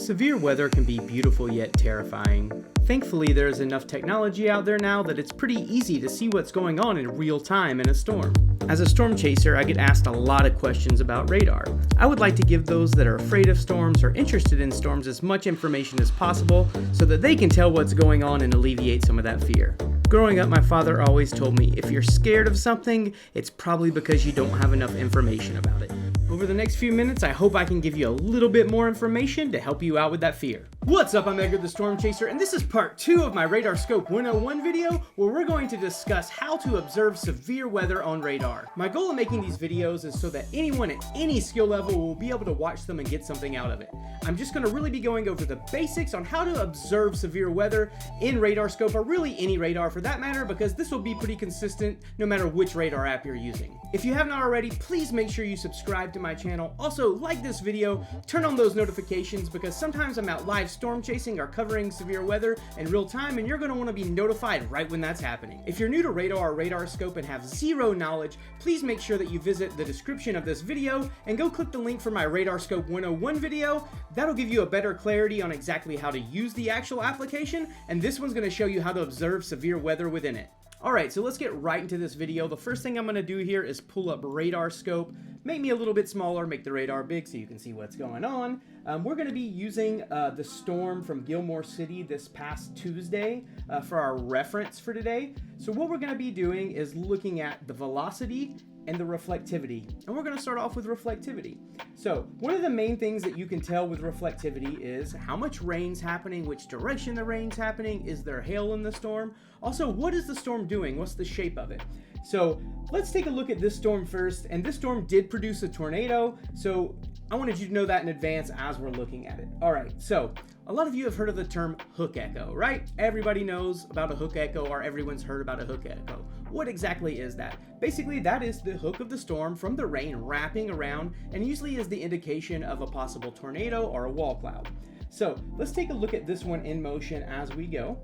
Severe weather can be beautiful yet terrifying. Thankfully, there is enough technology out there now that it's pretty easy to see what's going on in real time in a storm. As a storm chaser, I get asked a lot of questions about radar. I would like to give those that are afraid of storms or interested in storms as much information as possible so that they can tell what's going on and alleviate some of that fear. Growing up, my father always told me, if you're scared of something, it's probably because you don't have enough information about it. Over the next few minutes, I hope I can give you a little bit more information to help you out with that fear. What's up, I'm Edgar the Storm Chaser, and this is part 2 of my Radarscope 101 video, where we're going to discuss how to observe severe weather on radar. My goal in making these videos is so that anyone at any skill level will be able to watch them and get something out of it. I'm just going to really be going over the basics on how to observe severe weather in Radarscope, or really any radar for that matter, because this will be pretty consistent no matter which radar app you're using. If you haven't already, please make sure you subscribe to my channel. Also, like this video, turn on those notifications, because sometimes I'm out live storm chasing or covering severe weather in real time, and you're going to want to be notified right when that's happening. If you're new to radar or Radarscope and have zero knowledge, please make sure that you visit the description of this video and go click the link for my Radarscope 101 video. That'll give you a better clarity on exactly how to use the actual application, and this one's going to show you how to observe severe weather within it. Alright, so let's get right into this video. The first thing I'm going to do here is pull up Radarscope, make me a little bit smaller, make the radar big so you can see what's going on. We're going to be using the storm from Gilmore City this past Tuesday for our reference for today. So what we're going to be doing is looking at the velocity and the reflectivity. And we're going to start off with reflectivity. So one of the main things that you can tell with reflectivity is how much rain's happening, which direction the rain's happening, is there hail in the storm? Also, what is the storm doing? What's the shape of it? So let's take a look at this storm first. And this storm did produce a tornado. So I wanted you to know that in advance as we're looking at it. All right, so a lot of you have heard of the term hook echo, right? Everybody knows about a hook echo, or everyone's heard about a hook echo. What exactly is that? Basically, that is the hook of the storm from the rain wrapping around, and usually is the indication of a possible tornado or a wall cloud. So let's take a look at this one in motion as we go.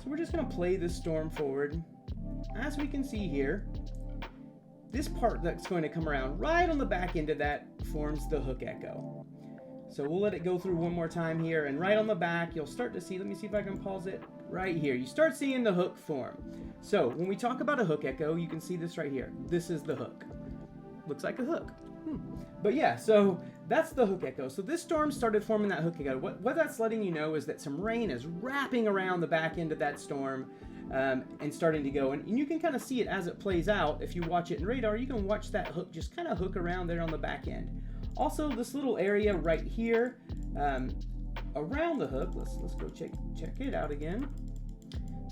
So we're just going to play this storm forward. As we can see here, this part that's going to come around right on the back end of that forms the hook echo. So we'll let it go through one more time here, and right on the back you'll start to see, let me see if I can pause it, right here. You start seeing the hook form. So when we talk about a hook echo, you can see this right here. This is the hook. Looks like a hook. But yeah, so that's the hook echo. So this storm started forming that hook echo. What that's letting you know is that some rain is wrapping around the back end of that storm and starting to go. And you can kind of see it as it plays out. If you watch it in radar, you can watch that hook just kind of hook around there on the back end. Also, this little area right here around the hook, let's go check it out again.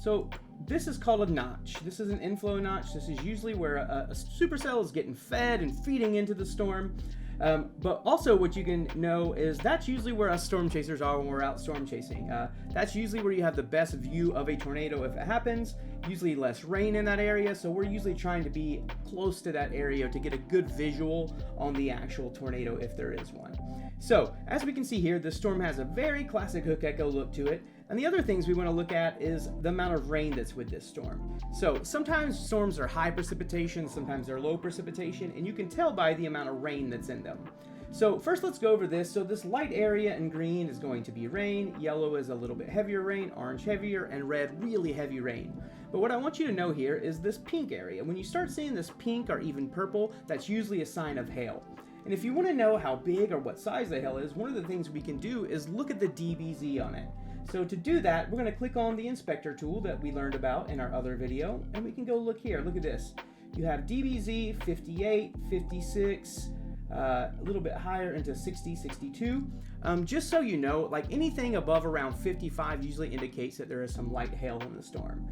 So this is called a notch. This is an inflow notch. This is usually where a supercell is getting fed and feeding into the storm. But also what you can know is that's usually where us storm chasers are when we're out storm chasing. That's usually where you have the best view of a tornado if it happens. Usually less rain in that area, so we're usually trying to be close to that area to get a good visual on the actual tornado if there is one. So as we can see here, this storm has a very classic hook echo look to it. And the other things we want to look at is the amount of rain that's with this storm. So sometimes storms are high precipitation, sometimes they're low precipitation, and you can tell by the amount of rain that's in them. So first let's go over this. So this light area in green is going to be rain, yellow is a little bit heavier rain, orange heavier, and red really heavy rain. But what I want you to know here is this pink area. When you start seeing this pink or even purple, that's usually a sign of hail. And if you want to know how big or what size the hail is, one of the things we can do is look at the DBZ on it. So to do that, we're going to click on the inspector tool that we learned about in our other video, and we can go look here. Look at this. You have DBZ 58, 56, a little bit higher into 60, 62. Just so you know, like anything above around 55 usually indicates that there is some light hail in the storm.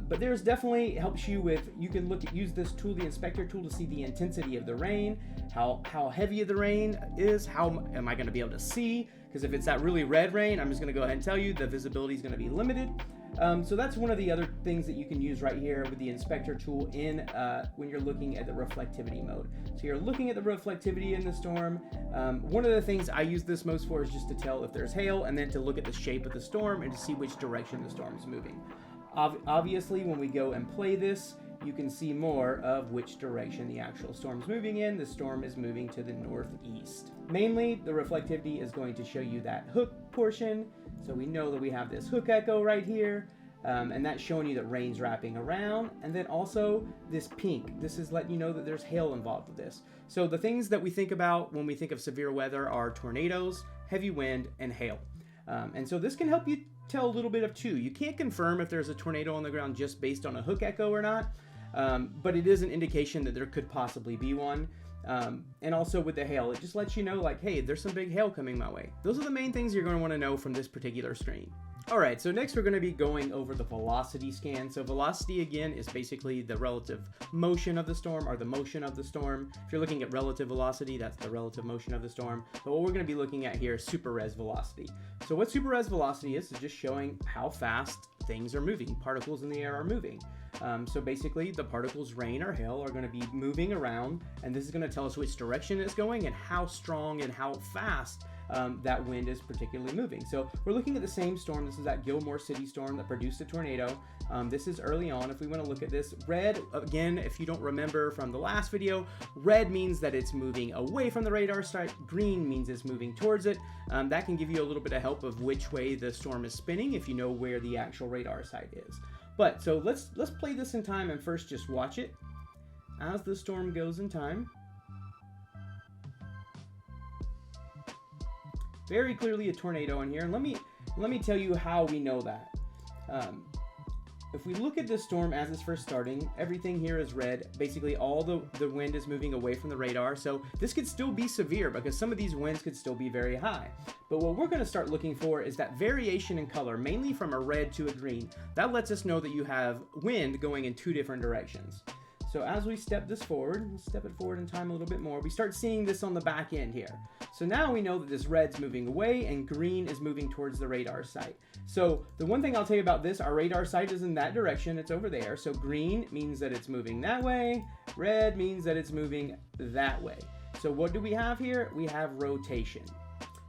But there's definitely helps you with, you can use this tool, the inspector tool, to see the intensity of the rain, how heavy the rain is, how am I going to be able to see, because if it's that really red rain, I'm just going to go ahead and tell you the visibility is going to be limited. So that's one of the other things that you can use right here with the inspector tool in when you're looking at the reflectivity mode. So you're looking at the reflectivity in the storm. One of the things I use this most for is just to tell if there's hail, and then to look at the shape of the storm and to see which direction the storm is moving. Obviously, when we go and play this, you can see more of which direction the actual storm's moving in. The storm is moving to the northeast. Mainly, the reflectivity is going to show you that hook portion. So we know that we have this hook echo right here. And that's showing you that rain's wrapping around. And then also this pink, this is letting you know that there's hail involved with this. So the things that we think about when we think of severe weather are tornadoes, heavy wind, and hail. And so this can help you tell a little bit of two. You can't confirm if there's a tornado on the ground just based on a hook echo or not, but it is an indication that there could possibly be one. And also with the hail, it just lets you know like, hey, there's some big hail coming my way. Those are the main things you're going to want to know from this particular screen. Alright, so next we're going to be going over the velocity scan. So velocity again is basically the relative motion of the storm, or the motion of the storm. If you're looking at relative velocity, that's the relative motion of the storm. But what we're going to be looking at here is super res velocity. So what super res velocity is just showing how fast things are moving. Particles in the air are moving. So basically the particles, rain or hail, are going to be moving around, and this is going to tell us which direction it's going and how strong and how fast that wind is particularly moving. So we're looking at the same storm. This is that Gilmore City storm that produced a tornado. This is early on. If we want to look at this, red, again, if you don't remember from the last video, red means that it's moving away from the radar site. Green means it's moving towards it. That can give you a little bit of help of which way the storm is spinning if you know where the actual radar site is. But so let's play this in time and first just watch it as the storm goes in time. Very clearly a tornado in here. And let me tell you how we know that. If we look at this storm as it's first starting, everything here is red. Basically all the wind is moving away from the radar. So this could still be severe because some of these winds could still be very high. But what we're going to start looking for is that variation in color, mainly from a red to a green. That lets us know that you have wind going in two different directions. So as we step this forward, we'll step it forward in time a little bit more, we start seeing this on the back end here. So now we know that this red's moving away and green is moving towards the radar site. So the one thing I'll tell you about this, our radar site is in that direction, it's over there. So green means that it's moving that way, red means that it's moving that way. So what do we have here? We have rotation.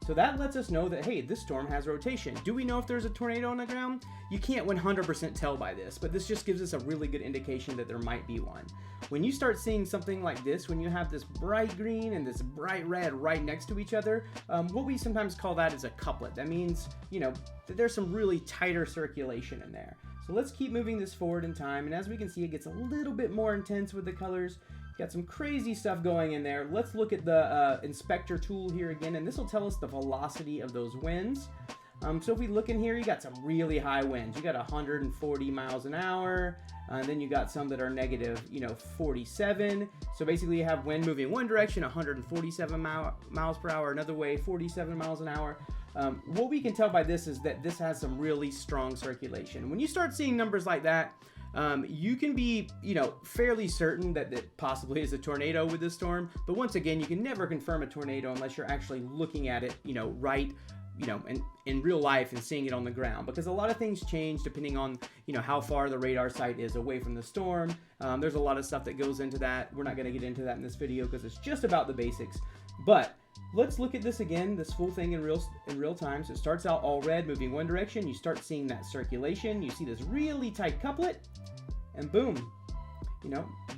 So that lets us know that, hey, this storm has rotation. Do we know if there's a tornado on the ground? You can't 100% tell by this, but this just gives us a really good indication that there might be one. When you start seeing something like this, when you have this bright green and this bright red right next to each other, what we sometimes call that is a couplet. That means, you know, that there's some really tighter circulation in there. So let's keep moving this forward in time, and as we can see, it gets a little bit more intense with the colors. Got some crazy stuff going in there. Let's look at the inspector tool here again, and this will tell us the velocity of those winds. So if we look in here, you got some really high winds. You got 140 miles an hour, and then you got some that are negative, 47. So basically you have wind moving one direction, 147 miles per hour, another way, 47 miles an hour. What we can tell by this is that this has some really strong circulation. When you start seeing numbers like that, you can be, fairly certain that it possibly is a tornado with this storm. But once again, you can never confirm a tornado unless you're actually looking at it, in real life and seeing it on the ground. Because a lot of things change depending on, how far the radar site is away from the storm. There's a lot of stuff that goes into that. We're not going to get into that in this video because it's just about the basics. But let's look at this again, this full thing in real time. So it starts out all red, moving one direction. You start seeing that circulation. You see this really tight couplet, and boom,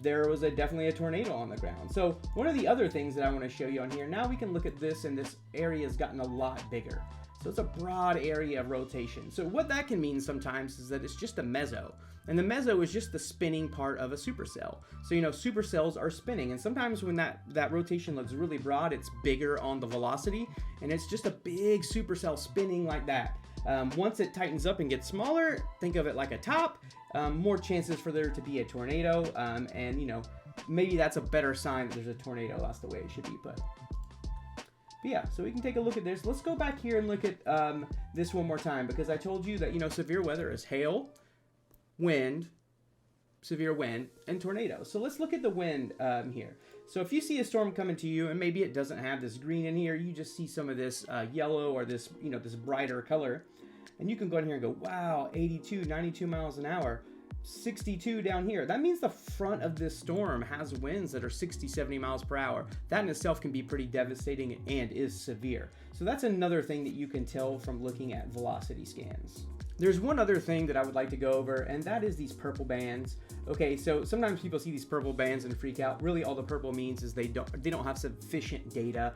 there was definitely a tornado on the ground. So one of the other things that I want to show you on here, now we can look at this, and this area has gotten a lot bigger. So it's a broad area of rotation. So what that can mean sometimes is that it's just a meso. And the meso is just the spinning part of a supercell. So, supercells are spinning. And sometimes when that rotation looks really broad, it's bigger on the velocity. And it's just a big supercell spinning like that. Once it tightens up and gets smaller, think of it like a top. More chances for there to be a tornado. And, maybe that's a better sign that there's a tornado. That's the way it should be put. But yeah, so we can take a look at this. Let's go back here and look at this one more time, because I told you that, severe weather is hail, wind, severe wind, and tornadoes. So let's look at the wind here. So if you see a storm coming to you, and maybe it doesn't have this green in here, you just see some of this yellow or this, this brighter color, and you can go in here and go, wow, 82, 92 miles an hour. 62 down here. That means the front of this storm has winds that are 60, 70 miles per hour. That in itself can be pretty devastating and is severe. So that's another thing that you can tell from looking at velocity scans. There's one other thing that I would like to go over, and that is these purple bands. Okay, so sometimes people see these purple bands and freak out. Really, all the purple means is they don't have sufficient data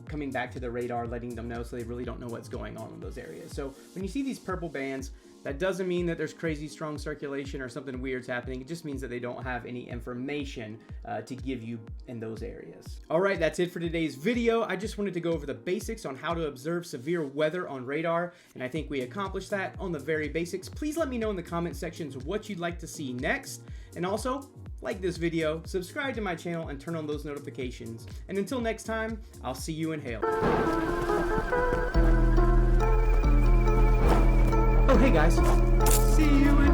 coming back to the radar, letting them know, so they really don't know what's going on in those areas. So when you see these purple bands, that doesn't mean that there's crazy strong circulation or something weird's happening. It just means that they don't have any information to give you in those areas. All right, that's it for today's video. I just wanted to go over the basics on how to observe severe weather on radar, and I think we accomplished that on the very basics. Please let me know in the comment sections what you'd like to see next, and also like this video, subscribe to my channel, and turn on those notifications. And until next time, I'll see you in hail. Oh, hey guys. See you in